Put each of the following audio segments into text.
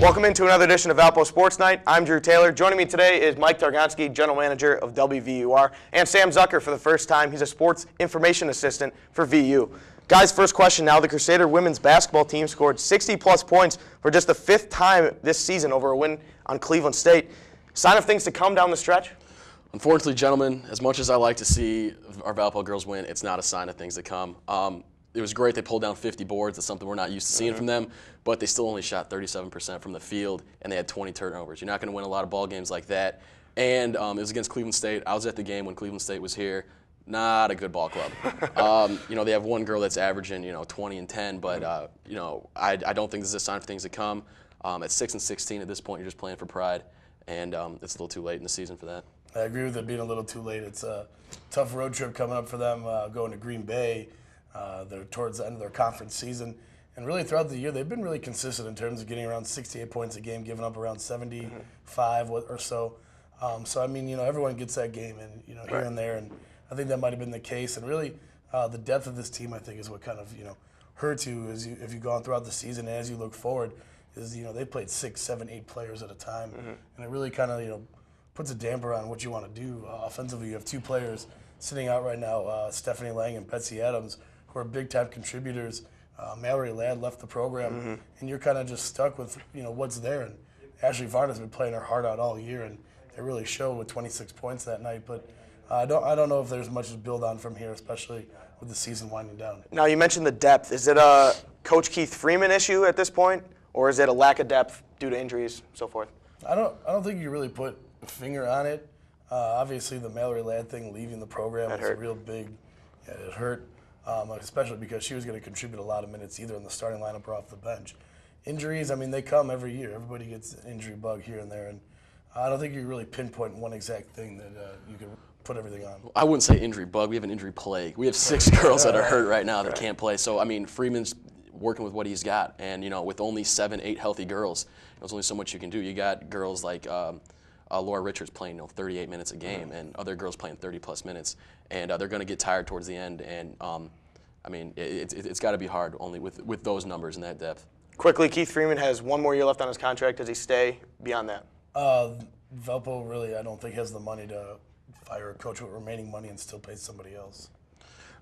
Welcome into another edition of Valpo Sports Night. I'm Drew Taylor. Joining me today is Mike Targonski, General Manager of WVUR, and Sam Zucker for the first time. He's a Sports Information Assistant for VU. Guys, first question now. The Crusader women's basketball team scored 60-plus points for just the fifth time this season over a win on Cleveland State. Sign of things to come down the stretch? Unfortunately, gentlemen, as much as I like to see our Valpo girls win, it's not a sign of things to come. It was great they pulled down 50 boards. That's something we're not used to seeing from them, but they still only shot 37% from the field, and they had 20 turnovers. You're not going to win a lot of ball games like that. And it was against Cleveland State. I was at the game when Cleveland State was here. Not a good ball club. They have one girl that's averaging, 20 and 10, but, I don't think this is a sign of things to come. At 6-16 at this point, you're just playing for pride, and it's a little too late in the season for that. I agree with it being a little too late. It's a tough road trip coming up for them, going to Green Bay. They're towards the end of their conference season. And really throughout the year, they've been really consistent in terms of getting around 68 points a game, giving up around 75 or so. Everyone gets that game and, here and there. And I think that might have been the case. And really, the depth of this team, I think, is what kind of, hurts you if you go on throughout the season and as you look forward, is, they played 6, 7, 8 players at a time. And it really kind of, puts a damper on what you want to do. Offensively, you have 2 players sitting out right now, Stephanie Lang and Betsy Adams, who are big-time contributors. Mallory Ladd left the program, and you're kind of just stuck with what's there. And Ashley Varna's been playing her heart out all year, and it really showed with 26 points that night. But I don't know if there's much to build on from here, especially with the season winding down. Now, you mentioned the depth. Is it a Coach Keith Freeman issue at this point, or is it a lack of depth due to injuries, so forth? I don't think you really put a finger on it. Obviously, the Mallory Ladd thing, leaving the program, was a real big. Yeah, it hurt. Especially because she was going to contribute a lot of minutes either in the starting lineup or off the bench. Injuries, they come every year. Everybody gets an injury bug here and there, and I don't think you really pinpoint one exact thing that you can put everything on. I wouldn't say injury bug. We have an injury plague. We have 6 girls that are hurt right now that can't play. So, Freeman's working with what he's got, and, with only 7, 8 healthy girls, there's only so much you can do. You got girls like Laura Richards playing 38 minutes a game, and other girls playing 30-plus minutes, and they're going to get tired towards the end. And it's got to be hard only with those numbers and that depth. Quickly, Keith Freeman has 1 more year left on his contract. Does he stay beyond that? Valpo really, I don't think, has the money to fire a coach with remaining money and still pay somebody else.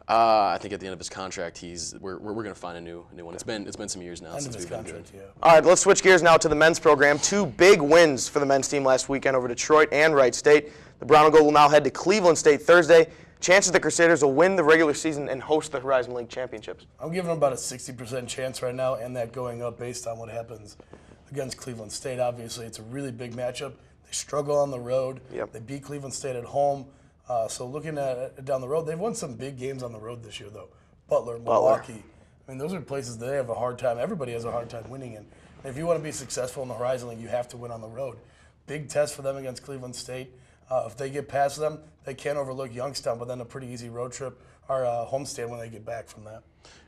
I think at the end of his contract, we're going to find a new one. It's been some years now since we've been good. Yeah. All right, let's switch gears now to the men's program. 2 big wins for the men's team last weekend over Detroit and Wright State. The Brown and Gold will now head to Cleveland State Thursday. Chances the Crusaders will win the regular season and host the Horizon League Championships. I'm giving them about a 60% chance right now, and that going up based on what happens against Cleveland State. Obviously, it's a really big matchup. They struggle on the road. Yep. They beat Cleveland State at home. So looking at it down the road, they've won some big games on the road this year, though. Butler, Milwaukee. Those are places that they have a hard time. Everybody has a hard time winning in. And if you want to be successful in the Horizon League, you have to win on the road. Big test for them against Cleveland State. If they get past them, they can't overlook Youngstown, but then a pretty easy road trip or homestand when they get back from that.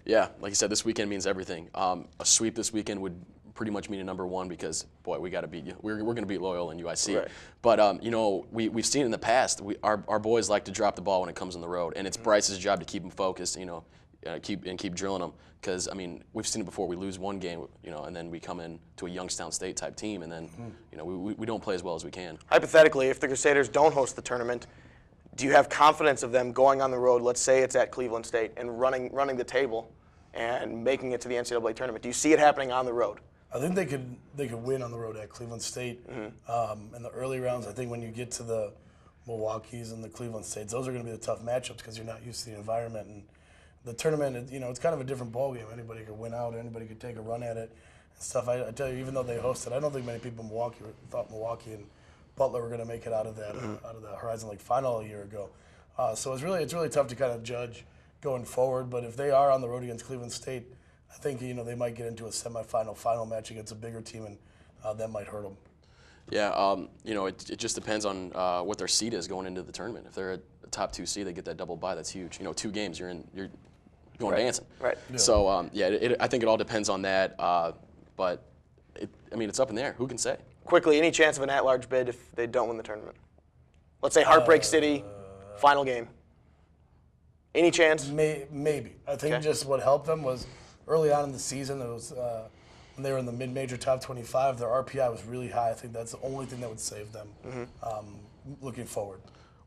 Yeah, like you said, this weekend means everything. A sweep this weekend would pretty much mean a number 1 because, boy, we got to beat you. We're going to beat Loyola and UIC. Right. But, we've seen in the past, our boys like to drop the ball when it comes on the road, and it's Bryce's job to keep them focused, keep drilling them. Because, we've seen it before. We lose one game, and then we come in to a Youngstown State-type team, and then, we don't play as well as we can. Hypothetically, if the Crusaders don't host the tournament, do you have confidence of them going on the road, let's say it's at Cleveland State, and running the table and making it to the NCAA tournament? Do you see it happening on the road? I think they could win on the road at Cleveland State. In the early rounds, I think when you get to the Milwaukees and the Cleveland States, those are going to be the tough matchups because you're not used to the environment. And the tournament, it's kind of a different ballgame. Anybody could win out. Anybody could take a run at it and stuff. I tell you, even though they hosted, I don't think many people in Milwaukee thought Milwaukee and Butler were going to make it out of the Horizon League final a year ago. So it's really tough to kind of judge going forward. But if they are on the road against Cleveland State, I think they might get into a final match against a bigger team, and that might hurt them. Yeah, it just depends on what their seed is going into the tournament. If they're a top 2 seed, they get that double bye. That's huge. 2 games, you're going dancing. Right. Yeah. So I think it all depends on that. But it's up in the air. Who can say? Quickly, any chance of an at-large bid if they don't win the tournament? Let's say Heartbreak City, final game. Any chance? Maybe. I think just what helped them was early on in the season, it was when they were in the mid-major top 25, their RPI was really high. I think that's the only thing that would save them looking forward.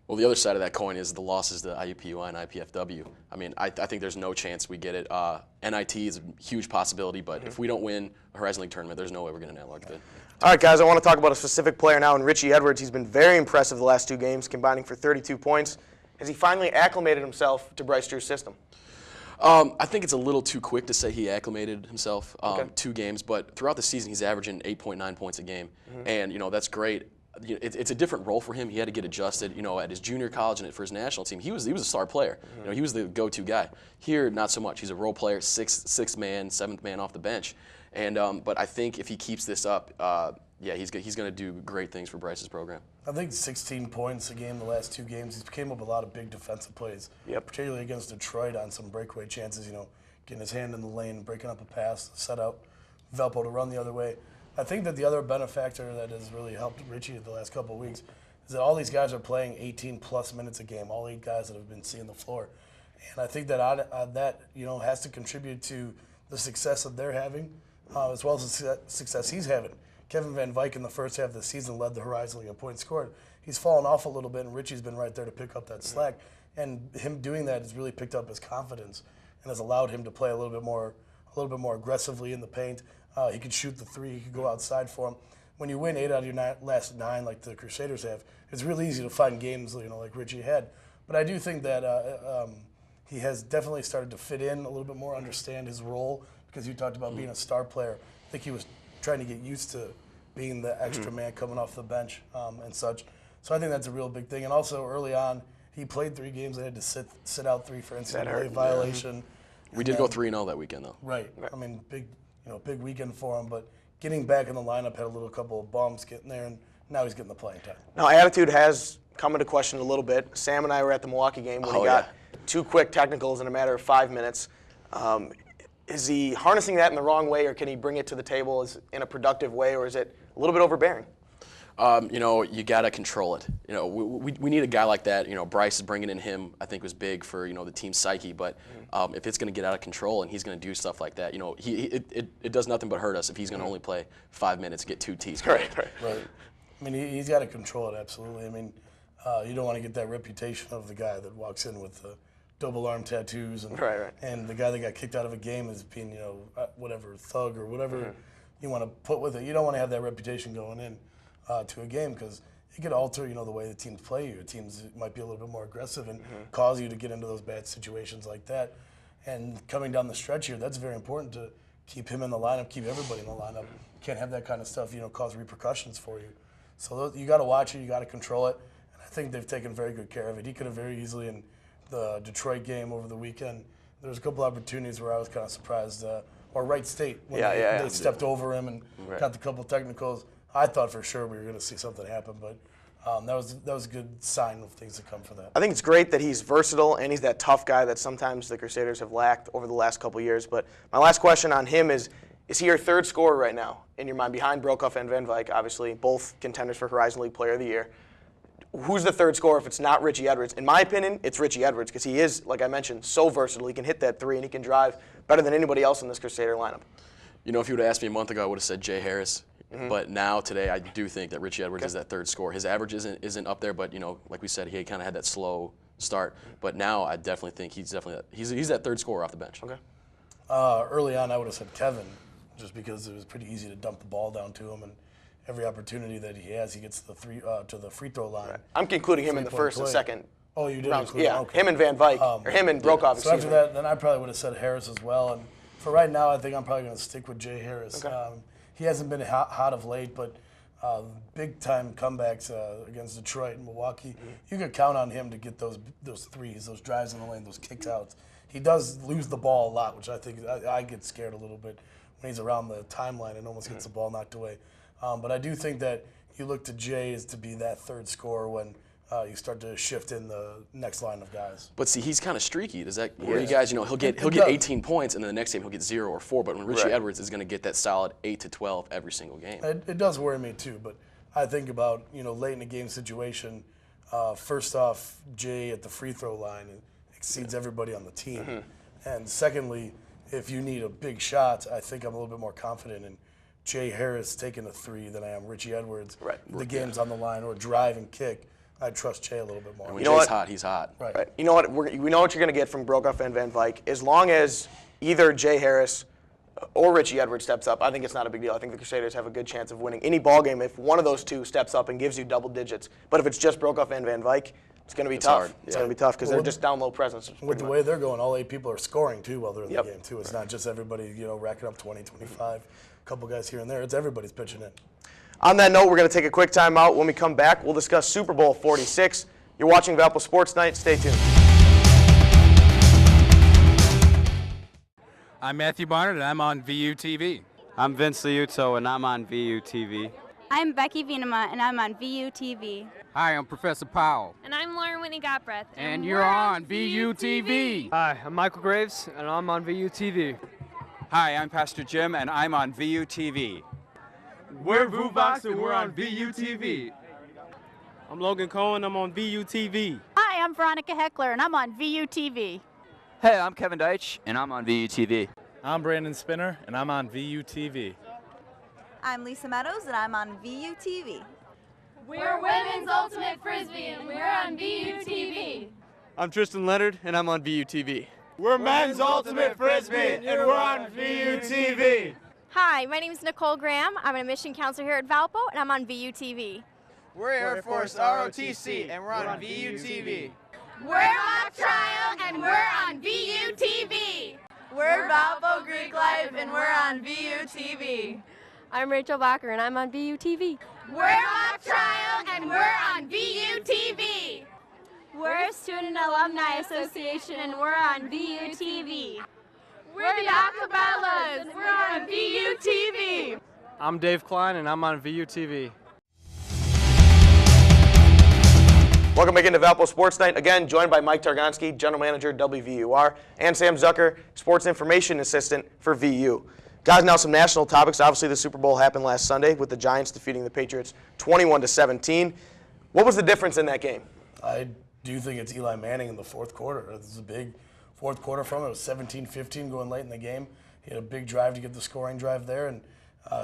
Well, the other side of that coin is the losses to IUPUI and IPFW. I mean, I think there's no chance we get it. NIT is a huge possibility, but if we don't win a Horizon League tournament, there's no way we're getting an at-large bid. All right, guys, I want to talk about a specific player now, and Richie Edwards. He's been very impressive the last 2 games, combining for 32 points. Has he finally acclimated himself to Bryce Drew's system? I think it's a little too quick to say he acclimated himself 2 games, but throughout the season he's averaging 8.9 points a game, and that's great. It's a different role for him. He had to get adjusted. At his junior college and for his national team, he was a star player. He was the go-to guy. Here, not so much. He's a role player, sixth man, 7th man off the bench, and but I think if he keeps this up, he's going to do great things for Bryce's program. I think 16 points a game the last 2 games. He's came up with a lot of big defensive plays, particularly against Detroit on some breakaway chances, getting his hand in the lane, breaking up a pass, set out Valpo to run the other way. I think that the other benefactor that has really helped Richie the last couple of weeks is that all these guys are playing 18-plus minutes a game, all 8 guys that have been seeing the floor. And I think that that has to contribute to the success that they're having, as well as the success he's having. Kevin Van Vyk in the first half of the season led the Horizon League in points scored. He's fallen off a little bit, and Richie's been right there to pick up that slack. And him doing that has really picked up his confidence and has allowed him to play a little bit more aggressively in the paint. He could shoot the 3. He could go outside for him. When you win 8 out of your last 9, like the Crusaders have, it's really easy to find games, like Richie had. But I do think that he has definitely started to fit in a little bit more, understand his role, because you talked about being a star player. I think he was trying to get used to being the extra man coming off the bench and such. So I think that's a real big thing. And also early on, he played 3 games. They had to sit out 3 for NCAA violation. We did go 3-0 that weekend, though. Right. I mean, big weekend for him. But getting back in the lineup, had a couple of bumps getting there, and now he's getting the playing time. Now, attitude has come into question a little bit. Sam and I were at the Milwaukee game when he got 2 quick technicals in a matter of 5 minutes. Is he harnessing that in the wrong way, or can he bring it to the table in a productive way, or is it a little bit overbearing? You got to control it. We need a guy like that. Bryce is bringing in him, I think, was big for, the team's psyche. But if it's going to get out of control and he's going to do stuff like that, it does nothing but hurt us if he's going to only play 5 minutes, get 2 T's. Right. I mean, he's got to control it, absolutely. I mean, you don't want to get that reputation of the guy that walks in with the double arm tattoos and the guy that got kicked out of a game as being, whatever, thug or whatever you want to put with it. You don't want to have that reputation going in to a game, because it could alter, the way the teams play you. Teams might be a little bit more aggressive and cause you to get into those bad situations like that. And coming down the stretch here, that's very important to keep him in the lineup, keep everybody in the lineup. You can't have that kind of stuff, cause repercussions for you. So you got to watch it, you got to control it, and I think they've taken very good care of it. He could have very easily, in the Detroit game over the weekend, there was a couple opportunities where I was kind of surprised, or Wright State, when they stepped over him and got the couple technicals. I thought for sure we were going to see something happen, but that was a good sign of things to come for that. I think it's great that he's versatile and he's that tough guy that sometimes the Crusaders have lacked over the last couple years. But my last question on him is he your 3rd scorer right now in your mind, behind Brokoff and Van Vyk, obviously, both contenders for Horizon League Player of the Year? Who's the 3rd scorer if it's not Richie Edwards? In my opinion, it's Richie Edwards, because he is, like I mentioned, so versatile. He can hit that 3 and he can drive better than anybody else in this Crusader lineup. If you would have asked me a month ago, I would have said Jay Harris. But now, today, I do think that Richie Edwards is that 3rd scorer. His average isn't up there, but, like we said, he kind of had that slow start. But now I definitely think he's that 3rd scorer off the bench. Okay. Early on, I would have said Kevin, just because it was pretty easy to dump the ball down to him, and every opportunity that he has, he gets to the free throw line. Right. I'm including him in the 1st and 2nd. Oh, you did? Rounds. Yeah, okay. Him and Van Vyk, or him and Brokoff. So after that, then I probably would have said Harris as well. And for right now, I think I'm probably going to stick with Jay Harris. Okay. He hasn't been hot of late, but big-time comebacks against Detroit and Milwaukee, you could count on him to get those threes, those drives in the lane, those kicks outs. He does lose the ball a lot, which I think I get scared a little bit when he's around the timeline and almost gets the ball knocked away. But I do think that you look to Jay as to be that 3rd scorer when you start to shift in the next line of guys. But see, he's kind of streaky. Does that worry you guys? He'll get 18 points, and then the next game he'll get 0 or 4. But when Richie Edwards is going to get that solid 8 to 12 every single game. It does worry me too. But I think about late in the game situation. First off, Jay at the free throw line exceeds everybody on the team, and secondly, if you need a big shot, I think I'm a little bit more confident in Jay Harris taking a three than I am Richie Edwards. Right. The game's on the line, or drive and kick. I trust Jay a little bit more. And when Jay's hot, he's hot. Right. You know what? We know what you're going to get from Brokoff and Van Vyk. As long as either Jay Harris or Richie Edwards steps up, I think it's not a big deal. I think the Crusaders have a good chance of winning any ball game if one of those two steps up and gives you double digits. But if it's just Brokoff and Van Vyk, it's going to be tough. Hard. It's going to be tough because they're just down low presence. With the way they're going, all 8 people are scoring too while they're in Yep. the game too. It's not just everybody, racking up 20, 25, a couple guys here and there. It's everybody's pitching in. On that note, we're going to take a quick timeout. When we come back, we'll discuss Super Bowl 46. You're watching Valpo Sports Night. Stay tuned. I'm Matthew Barnard, and I'm on VUTV. I'm Vince Liuto, and I'm on VUTV. I'm Becky Venema, and I'm on VUTV. Hi, I'm Professor Powell. And I'm Lauren Whitney Gotbreath. And you're on VUTV. Hi, I'm Michael Graves, and I'm on VUTV. Hi, I'm Pastor Jim, and I'm on VUTV. We're VuVox, and we're on VUTV. I'm Logan Cohen, I'm on VUTV. Hi, I'm Veronica Heckler, and I'm on VUTV. Hey, I'm Kevin Deitch, and I'm on VUTV. I'm Brandon Spinner, and I'm on VUTV. I'm Lisa Meadows, and I'm on VUTV. We're Women's Ultimate Frisbee, and we're on VUTV. I'm Tristan Leonard, and I'm on VUTV. We're Men's Ultimate Frisbee, and we're on VUTV. Hi, my name is Nicole Graham. I'm an admission counselor here at Valpo, and I'm on VUTV. We're Air Force ROTC, and we're on VUTV. We're Mock Trial, and we're on VUTV. We're Valpo Greek Life, and we're on VUTV. I'm Rachel Bacher, and I'm on VUTV. We're Mock Trial, and we're on VUTV. We're Student Alumni Association, and we're on VUTV. We're the Acapellas, and we're on VUTV. I'm Dave Klein, and I'm on VUTV. Welcome back into Valpo Sports Night. Again, joined by Mike Targonski, General Manager, WVUR, and Sam Zucker, Sports Information Assistant for VU. Guys, now some national topics. Obviously, the Super Bowl happened last Sunday with the Giants defeating the Patriots 21-17. What was the difference in that game? I do think it's Eli Manning in the fourth quarter. This is a big fourth quarter from him. It was 17-15 going late in the game. He had a big drive to get the scoring drive there, and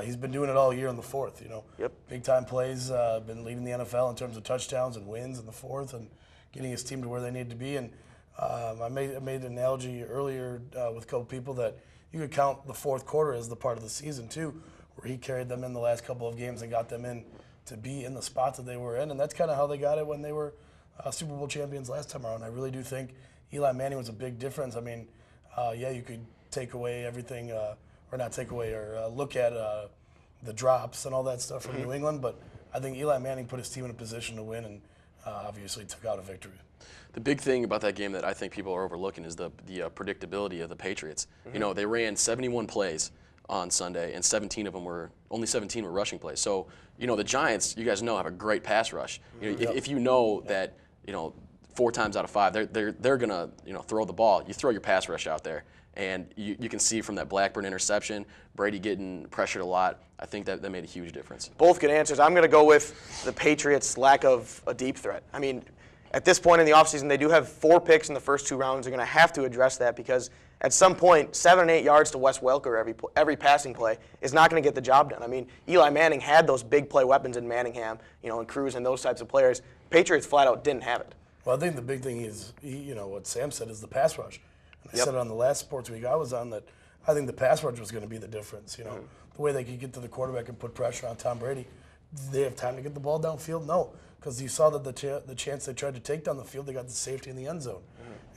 he's been doing it all year in the fourth. Yep. Big-time plays, been leading the NFL in terms of touchdowns and wins in the fourth and getting his team to where they need to be. And I made an analogy earlier with a couple people that you could count the fourth quarter as the part of the season, too, where he carried them in the last couple of games and got them in to be in the spot that they were in. And that's kind of how they got it when they were Super Bowl champions last time around. I really do think Eli Manning was a big difference. I mean, you could take away everything, or not take away, or look at the drops and all that stuff from New England, but I think Eli Manning put his team in a position to win and obviously took out a victory. The big thing about that game that I think people are overlooking is the predictability of the Patriots. They ran 71 plays on Sunday, and only 17 were rushing plays. So, the Giants, you guys know, have a great pass rush. If you know that, 4 times out of 5, they're gonna, throw the ball. You throw your pass rush out there, and you can see from that Blackburn interception, Brady getting pressured a lot. I think that made a huge difference. Both good answers. I'm going to go with the Patriots' lack of a deep threat. I mean, at this point in the offseason, they do have 4 picks in the first 2 rounds. They're going to have to address that because at some point, 7 and 8 yards to Wes Welker every passing play is not going to get the job done. I mean, Eli Manning had those big play weapons in Manningham, and Cruz and those types of players. Patriots flat out didn't have it. Well, I think the big thing is, what Sam said is the pass rush. And I said it on the last Sports Week I was on that I think the pass rush was going to be the difference. The way they could get to the quarterback and put pressure on Tom Brady. Did they have time to get the ball downfield? No, because you saw that the chance they tried to take down the field, they got the safety in the end zone.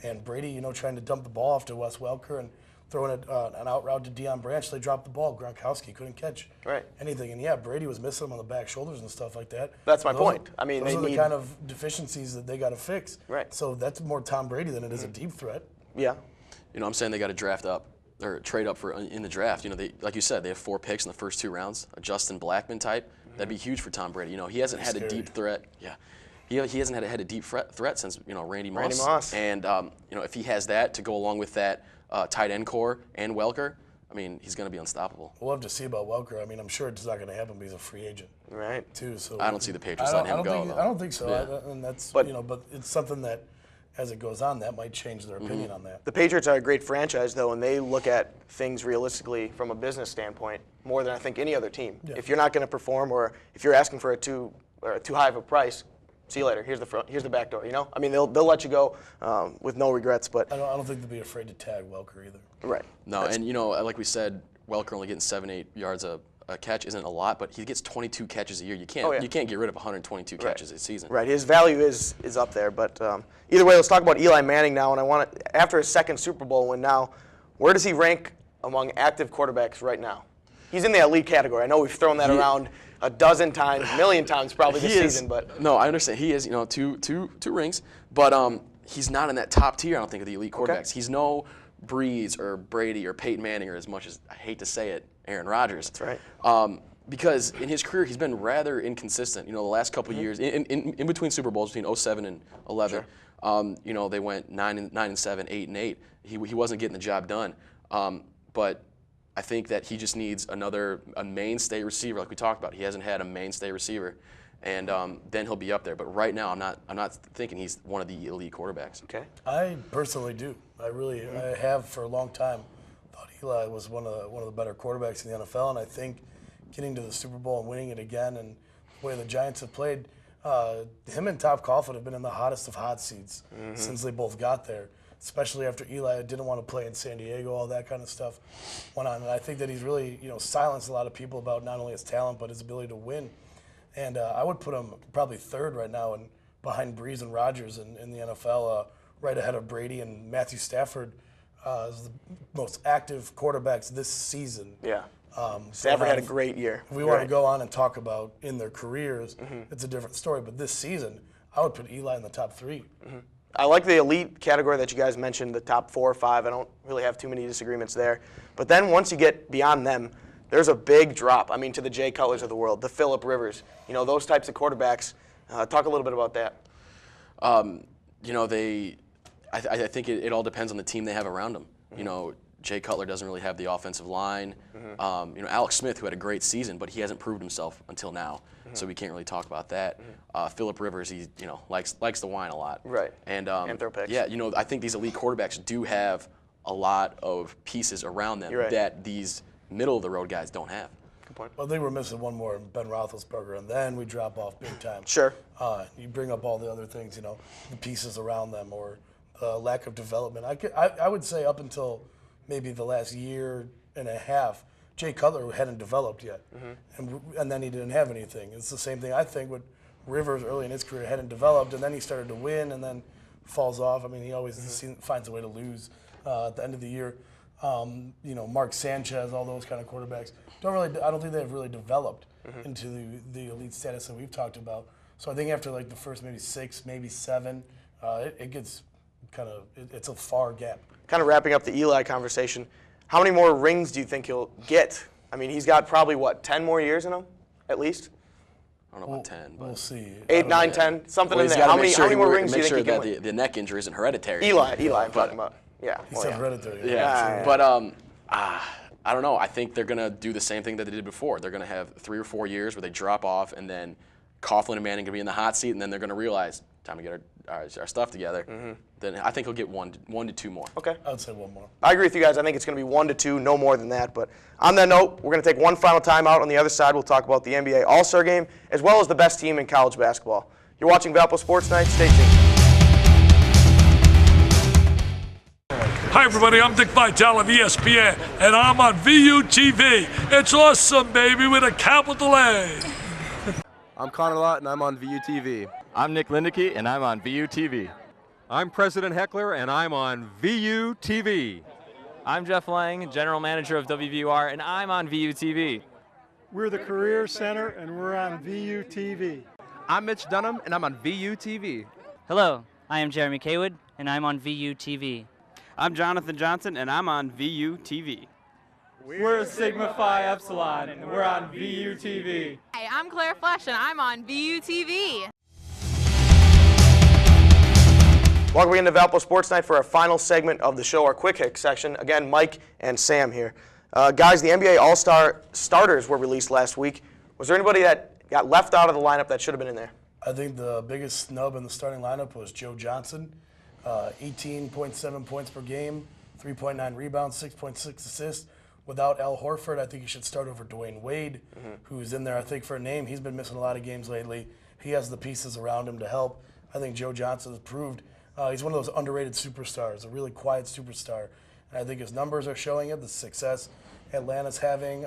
And Brady, trying to dump the ball off to Wes Welker and throwing an out route to Deion Branch, they dropped the ball. Gronkowski couldn't catch anything. And Brady was missing him on the back shoulders and stuff like that. That's my point. I mean, those are the kind of deficiencies that they got to fix. Right. So that's more Tom Brady than it is a deep threat. Yeah. I'm saying they got to draft up or trade up in the draft. They, like you said, they have 4 picks in the first 2 rounds. A Justin Blackman type, that'd be huge for Tom Brady. He hasn't had a deep threat. Yeah. He hasn't had a deep threat since Randy Moss. And if he has that to go along with that tight end core and Welker, I mean, he's going to be unstoppable. We'll have to see about Welker. I mean, I'm sure it's not going to happen, but he's a free agent, right? Too. So I don't see the Patriots letting him go. I don't think so. Yeah. And that's but it's something that as it goes on, that might change their opinion on that. The Patriots are a great franchise, though, and they look at things realistically from a business standpoint more than I think any other team. Yeah. If you're not going to perform, or if you're asking for too high of a price, see you later. Here's the back door. I mean, they'll let you go with no regrets. But I don't think they'll be afraid to tag Welker either. Right. No, and like we said, Welker only getting 7-8 yards a catch isn't a lot, but he gets 22 catches a year. You can't get rid of 122 catches a season. Right. His value is up there. But either way, let's talk about Eli Manning now. And I want to, after his second Super Bowl win now, where does he rank among active quarterbacks right now? He's in the elite category. I know we've thrown that around a dozen times, a million times probably this season. But no, I understand. He is, two rings, but he's not in that top tier, I don't think, of the elite quarterbacks. Okay. He's no Breeze or Brady or Peyton Manning, or as much as I hate to say it, Aaron Rodgers. That's right. Because in his career, he's been rather inconsistent. The last couple of years, in between Super Bowls, between 07 and 11, sure. They went 9-7, 8-8. He wasn't getting the job done. But I think that he just needs a mainstay receiver, like we talked about. He hasn't had a mainstay receiver, and then he'll be up there. But right now, I'm not thinking he's one of the elite quarterbacks. Okay. I personally do. I have for a long time thought Eli was one of the better quarterbacks in the NFL, and I think getting to the Super Bowl and winning it again, and the way the Giants have played, him and Top Coughlin have been in the hottest of hot seats since they both got there. Especially after Eli didn't want to play in San Diego, all that kind of stuff went on. And I think that he's really, silenced a lot of people about not only his talent, but his ability to win. And I would put him probably third right now, and behind Breeze and Rodgers in the NFL, right ahead of Brady and Matthew Stafford is the most active quarterbacks this season. Yeah. Stafford had a great year. If we want to go on and talk about in their careers, it's a different story. But this season, I would put Eli in the top 3. I like the elite category that you guys mentioned, the top 4 or 5. I don't really have too many disagreements there. But then once you get beyond them, there's a big drop. I mean, to the Jay Cutlers of the world, the Phillip Rivers, those types of quarterbacks. Talk a little bit about that. I think it all depends on the team they have around them. Jay Cutler doesn't really have the offensive line. Alex Smith, who had a great season, but he hasn't proved himself until now, so we can't really talk about that. Phillip Rivers, he likes to whine a lot. Right. And throw picks. Yeah, I think these elite quarterbacks do have a lot of pieces around them that these middle of the road guys don't have. Good point. Well, they were missing one more, Ben Roethlisberger, and then we drop off big time. Sure. You bring up all the other things, the pieces around them, or lack of development. I would say up until maybe the last year and a half, Jay Cutler hadn't developed yet, and then he didn't have anything. It's the same thing I think with Rivers early in his career, hadn't developed, and then he started to win, and then falls off. I mean, he always finds a way to lose at the end of the year. Mark Sanchez, all those kind of quarterbacks I don't think they've really developed into the elite status that we've talked about. So I think after like the first maybe 6, maybe 7, it gets it's a far gap. Kind of wrapping up the Eli conversation, how many more rings do you think he'll get? I mean, he's got probably, 10 more years in him, at least? I don't know about 10, but we'll see. 8, 9, 10, something in there. How many more rings do you think he can win? The neck injury isn't hereditary. Eli, I'm talking about. Yeah. He said hereditary. Yeah. But I don't know. I think they're going to do the same thing that they did before. They're going to have 3 or 4 years where they drop off, and then Coughlin and Manning going to be in the hot seat, and then they're going to realize, time to get our stuff together. Then I think he'll get 1 to 2 more. Okay. I would say 1 more. I agree with you guys. I think it's going to be 1 to 2, no more than that. But on that note, we're going to take one final timeout. On the other side, we'll talk about the NBA All-Star Game, as well as the best team in college basketball. You're watching Valpo Sports Night. Stay tuned. Hi, everybody. I'm Dick Vitale of ESPN, and I'm on VUTV. It's awesome, baby, with a capital A. I'm Connor Lott, and I'm on VUTV. I'm Nick Lindicky, and I'm on VUTV. I'm President Heckler, and I'm on VUTV. I'm Jeff Lang, General Manager of WVUR, and I'm on VUTV. We're the Career Center, and we're on VUTV. I'm Mitch Dunham, and I'm on VUTV. Hello, I am Jeremy Kaywood, and I'm on VUTV. I'm Jonathan Johnson, and I'm on VUTV. We're Sigma Phi Epsilon, and we're on VUTV. Hi, I'm Claire Flesh, and I'm on VUTV. Welcome again to Valpo Sports Night for our final segment of the show, our Quick Hit section. Again, Mike and Sam here. Guys, the NBA All-Star starters were released last week. Was there anybody that got left out of the lineup that should have been in there? I think the biggest snub in the starting lineup was Joe Johnson. 18.7 points per game, 3.9 rebounds, 6.6 assists. Without Al Horford, I think he should start over Dwayne Wade, who's in there, I think, for a name. He's been missing a lot of games lately. He has the pieces around him to help. I think Joe Johnson has proved he's one of those underrated superstars, a really quiet superstar. And I think his numbers are showing it. The success Atlanta's having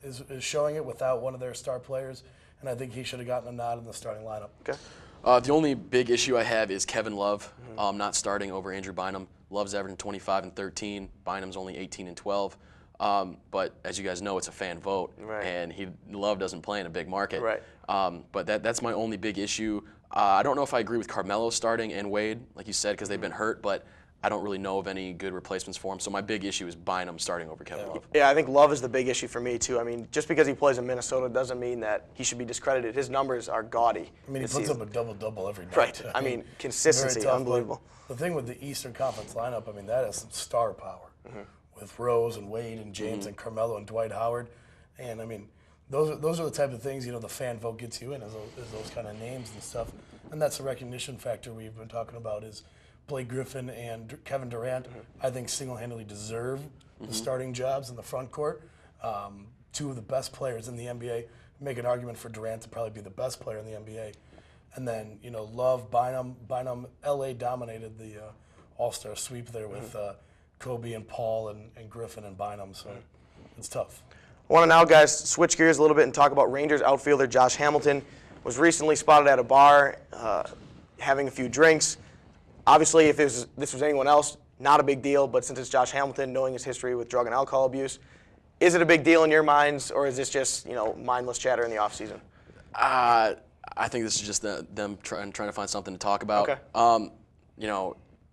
is showing it without one of their star players. And I think he should have gotten a nod in the starting lineup. Okay. The only big issue I have is Kevin Love not starting over Andrew Bynum. Love's averaging 25 and 13. Bynum's only 18 and 12. But as you guys know, it's a fan vote, and Love doesn't play in a big market. Right. But that's my only big issue. I don't know if I agree with Carmelo starting and Wade, like you said, because they've been hurt, but I don't really know of any good replacements for him. So my big issue is Bynum starting over Kevin Love. Yeah, I think Love is the big issue for me, too. I mean, just because he plays in Minnesota doesn't mean that he should be discredited. His numbers are gaudy. I mean, he puts up a double-double every night. Right. I mean, consistency, unbelievable. The thing with the Eastern Conference lineup, I mean, that has some star power with Rose and Wade and James and Carmelo and Dwight Howard. And, I mean, those are the type of things, the fan vote gets you in is those kind of names and stuff. And that's the recognition factor we've been talking about is Blake Griffin and Kevin Durant, I think, single-handedly deserve the starting jobs in the front court. Two of the best players in the NBA. Make an argument for Durant to probably be the best player in the NBA. And then, Love, Bynum, LA dominated the All-Star sweep there with Kobe and Paul and Griffin and Bynum, so it's tough. I want to now, guys, switch gears a little bit and talk about Rangers outfielder Josh Hamilton. Was recently spotted at a bar having a few drinks. Obviously, if this was anyone else, not a big deal, but since it's Josh Hamilton, knowing his history with drug and alcohol abuse, is it a big deal in your minds, or is this just mindless chatter in the offseason? I think this is just them trying to find something to talk about. Okay.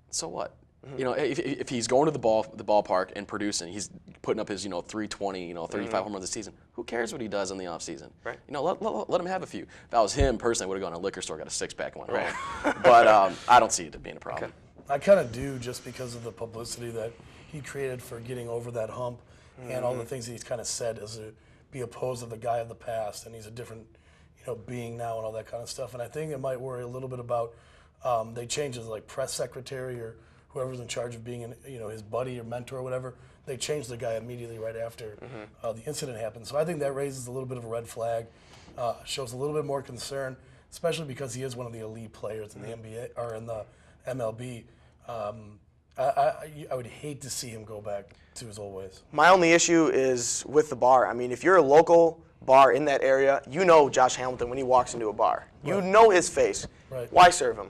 So what? If he's going to the ballpark and producing, he's putting up his 320, 35 home runs a season. Who cares what he does in the offseason? Right. Let him have a few. If I was him personally, I would have gone to a liquor store, got a six-pack, and went home. But I don't see it being a problem. Okay. I kind of do, just because of the publicity that he created for getting over that hump and all the things that he's kind of said as to be opposed to the guy of the past, and he's a different being now and all that kind of stuff. And I think it might worry a little bit about they changed his press secretary or whoever's in charge of being his buddy or mentor or whatever. They changed the guy immediately right after the incident happened. So I think that raises a little bit of a red flag, shows a little bit more concern, especially because he is one of the elite players in the NBA or in the MLB. I would hate to see him go back to his old ways. My only issue is with the bar. I mean, if you're a local bar in that area, Josh Hamilton when he walks into a bar. You know his face. Right. Why serve him?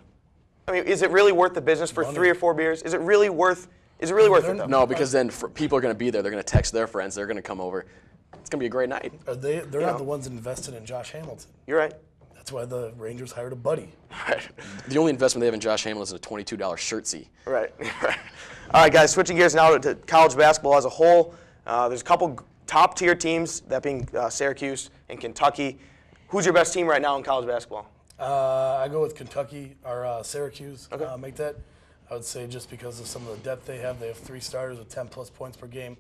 I mean, is it really worth the business for 3 or 4 beers? Is it really worth it, though? No, because then people are going to be there. They're going to text their friends. They're going to come over. It's going to be a great night. They're not the ones that invested in Josh Hamilton. You're right. That's why the Rangers hired a buddy. Right. The only investment they have in Josh Hamilton is a $22 shirtsy. Right. All right, guys, switching gears now to college basketball as a whole. There's a couple top-tier teams, that being Syracuse and Kentucky. Who's your best team right now in college basketball? I go with Kentucky or Syracuse. Okay. Make that. I would say just because of some of the depth they have 3 starters with 10-plus points per game,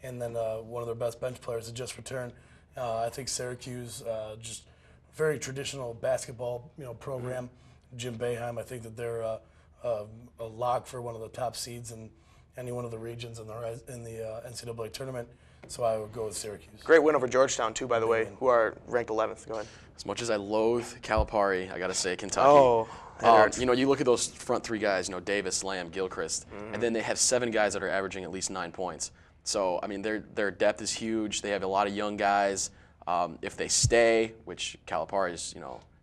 and then one of their best bench players had just returned. I think Syracuse, just very traditional basketball program. Jim Boeheim, I think that they're a lock for one of the top seeds in any one of the regions in the NCAA tournament. So I would go with Syracuse. Great win over Georgetown, too, by the way, who are ranked 11th. Go ahead. As much as I loathe Calipari, I got to say Kentucky. Oh, you look at those front 3 guys, Davis, Lamb, Gilchrist, and then they have 7 guys that are averaging at least 9 points. So, I mean, their depth is huge. They have a lot of young guys. If they stay, which Calipari's,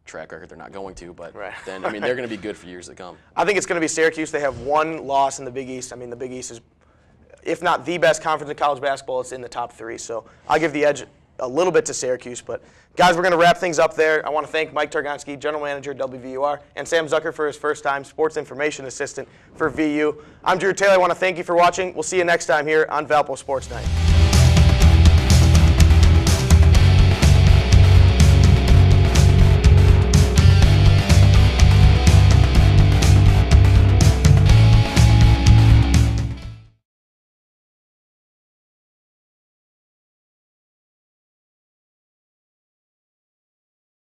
track record, they're not going to, but then, I mean, they're going to be good for years to come. I think it's going to be Syracuse. They have 1 loss in the Big East. I mean, the Big East is, if not the best conference in college basketball, it's in the top 3. So I'll give the edge a little bit to Syracuse. But, guys, we're going to wrap things up there. I want to thank Mike Targonski, General Manager at WVUR, and Sam Zucker for his first time Sports Information Assistant for VU. I'm Drew Taylor. I want to thank you for watching. We'll see you next time here on Valpo Sports Night.